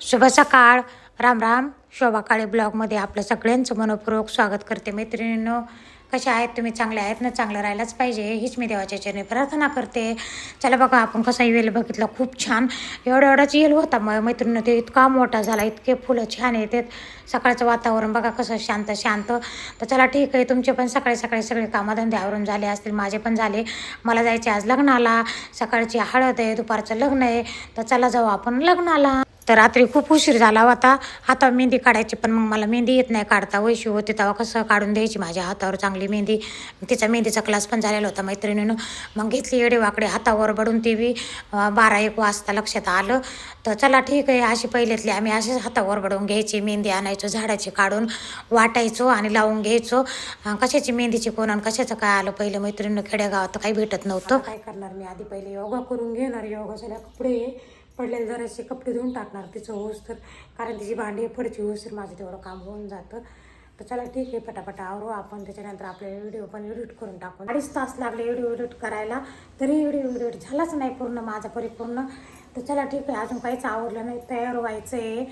शुभ सकाळ. राम राम. शोभा काळे ब्लॉगमध्ये आपलं सगळ्यांचं मनपूर्वक स्वागत करते. मैत्रिणींनो, कशा आहेत तुम्ही? चांगले आहेत ना? चांगलं राहायलाच पाहिजे हीच मी देवाच्या चरणी प्रार्थना करते. चला बघा, आपण कसा येल बघितला, खूप छान. एवढाच येल होता मैत्रिणीनं, ते इतका मोठा झाला, इतके फुलं छान येतात. सकाळचं वातावरण बघा कसं शांत शांत. तर चला ठीक आहे, तुमचे पण सकाळी सकाळी सगळे कामधंदे आवरून झाले असतील, माझे पण झाले. मला जायचे आज लग्नाला. सकाळची हळद आहे, दुपारचं लग्न आहे. तर चला जाऊ आपण लग्नाला. तर रात्री खूप उशीर झाला होता. हातावर मेहंदी काढायची, पण मग मला मेहंदी येत नाही काढता. वैशी होती तेव्हा कसं काढून द्यायची माझ्या हातावर चांगली मेहंदी. तिचा मेहंदीचा क्लास पण झालेला होता मैत्रिणीनं. मग घेतली येडेवाकडे हातावर बडून ती बी 12-1 वाजता लक्षात आलं. तर चला ठीक आहे, अशी पहिल्यातली आम्ही असेच हातावर बडवून घ्यायची, मेहंदी आणायचो झाडाची काढून, वाटायचो आणि लावून घ्यायचो. कशाची मेहंदीची कोण आणि कशाचं काय आलं पहिलं मैत्रिणीनं, खेडेगावात काही भेटत नव्हतं. काय करणार मी, आधी पहिले योगा करून घेणार. योगाच्या कपडे पडलेले जरासे कपडे धुवून टाकणार तिचं होस तर, कारण तिची भांडी फडची होस तर माझं तेवढं काम होऊन जातं. तर चला ठीक आहे, पटापटा आवरू आपण. त्याच्यानंतर आपले व्हिडिओ पण एडिट करून टाकू. 2.5 तास लागले व्हिडिओ एडिट करायला, तरी व्हिडिओ एडिट झालाच नाही पूर्ण माझा परिपूर्ण. तर चला ठीक आहे, अजून काहीच आवडलं नाही, तयार व्हायचं आहे.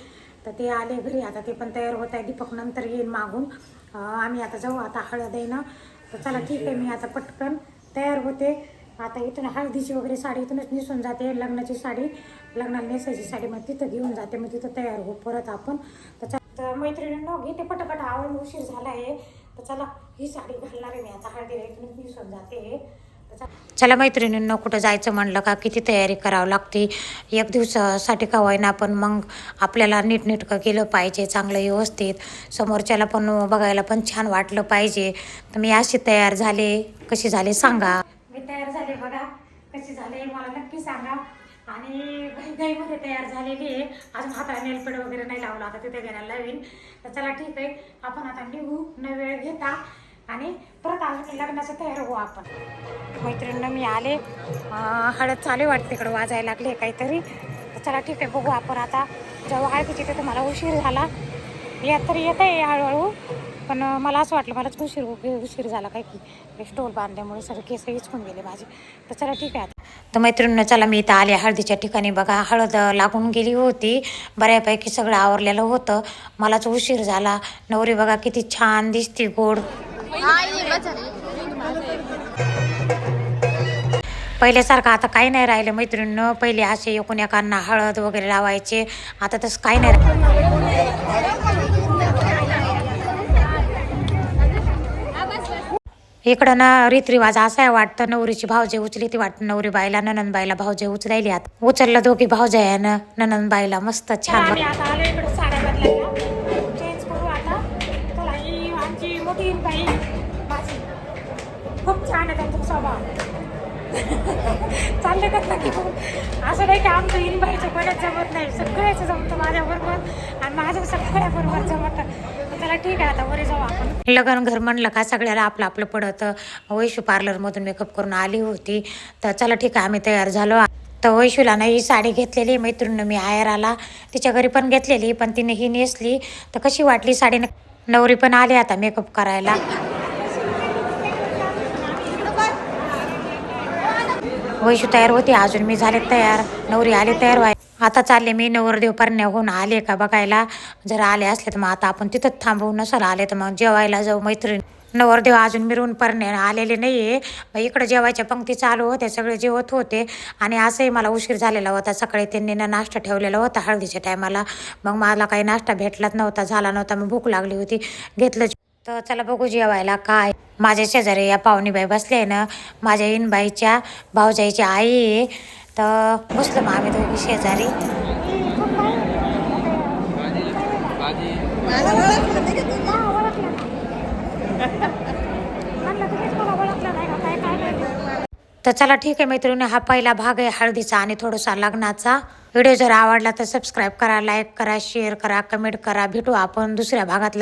तर ते आले घरी, आता ते पण तयार होत आहे. दीपक नंतर येईल मागून. आम्ही आता जाऊ, आता हळद आहे ना. तर चला ठीक आहे, मी आता पटकन तयार होते. आता इथून हळदीची वगैरे साडी इथूनच नेसून जाते. लग्नाची साडी, लग्नाला नेसायची साडी मग तिथं घेऊन जाते, मग तिथं तयार हो परत आपण. तर मैत्रिणींनो, घेते पटापट, आवडून उशीर झाला आहे. तर चला, ही साडी घालणार आहे मी आता हळदीला, इथूनच नेसून जाते. चला मैत्रिणींनो, कुठं जायचं म्हणलं का किती तयारी करावं लागते. एक दिवसासाठी का होईना, पण मग आपल्याला नीटनेटकं केलं पाहिजे, चांगलं व्यवस्थित. समोरच्याला पण बघायला पण छान वाटलं पाहिजे. तर मी अशी तयार झाले, कशी झाले सांगा. मी तयार झाले बघा, कशी झाले मला नक्की सांगा. आणि घाईमध्ये तयार झालेली आहे. अजून हाताला नेलपेड वगैरे नाही लावला, आता तिथे घ्यायला लावीन. तर चला ठीक आहे, आपण आता निघू न वेळ घेता आणि परत अजून लग्नाचं तयार होऊ आपण. मैत्रिणींना मी आले, हळद चालू वाटते, तिकडं वाजायला लागले काहीतरी. तर चला ठीक आहे, बघू आपण आता. जेव्हा हळदीची तिथे मला उशीर झाला, या तरी येत आहे हळूहळू, पण मला असं वाटलं मलाच उशीर झाला काय की स्टोल बांधल्यामुळे सगळे केस हिचकून गेले माझे. तर चला ठीक आहे. तर मैत्रिणींना चला, मी इथं आले हळदीच्या ठिकाणी. बघा, हळद लागून गेली होती, बऱ्यापैकी सगळं आवरलेलं होतं. मलाच उशीर झाला. नवरी बघा किती छान दिसती, गोड. पहिल्यासारखं आता काही नाही राहिलं मैत्रिणींनो. पहिले असे एकांना हळद वगैरे लावायचे, आता तसं काही नाही. इकडं ना रीतरिवाज असा आहे, वाटतं नवरीची भावजे उचली ती, वाटतं नवरी बाईला ननंदबाईला भावजे उचलायली. आता उचललं दोघी भावजे आहे ना, ननंदबाईला मस्त छान. आता आलो इकडे साड्या बदलायला, चेंज करू आता. चला, ही आमची मोठी बाई माझी, खूप छान आहे त्यांचा स्वभाव. चालले का की असं नाही की आमचं इनबाईचं कोणाच जमत नाही, सगळ्याचं जमतं माझ्याबरोबर आणि माझं सगळ्याबरोबर जमतं. चला ठीक आहे, आता वरी जाऊ आपण. लग्न घर म्हणलं का सगळ्याला आपलं आपलं पडतं. वैशू पार्लरमधून मेकअप करून आली होती. तर चला ठीक आहे, आम्ही तयार झालो. तर वैशूला ना ही साडी घेतलेली मैत्रिणीनं मी आयराला, तिच्या घरी पण घेतलेली, पण तिने ही नेसली. तर कशी वाटली साडी? नवरी पण आली आता मेकअप करायला. वैशू तयार होती, अजून मी झाले तयार, नवरी आली तयार व्हाय. आता चालले मी नवरदेव परण्याहून आले का बघायला. जर आले असले तर मग आता आपण तिथंच थांबवू, नसल आले तर मग जेवायला जाऊ. मैत्रीण नवरदेव अजून मिरून परण्या आलेले नाही आहे. इकडं जेवायच्या पंक्ती चालू होते, सगळे जेवत होते. आणि असंही मला उशीर झालेला होता. सकाळी त्यांनी ना नाश्ता ठेवलेला होता हळदीच्या टायमाला, मग मला काही नाश्ता भेटलाच नव्हता, झाला नव्हता. मग भूक लागली होती, घेतलं. तर चला बघू जेवायला काय. माझ्या शेजारी या पाहुणीबाई बसले आहे ना, माझ्या इनबाईच्या भाऊजाईची आई आहे. तर बसलो मग आम्ही दोघी शेजारी. तर चला ठीक आहे मैत्रिणी, हा पहिला भाग आहे हळदीचा आणि थोडासा लग्नाचा. व्हिडिओ जर आवडला तर सबस्क्राईब करा, लाईक करा, शेअर करा, कमेंट करा. भेटू आपण दुसऱ्या भागात.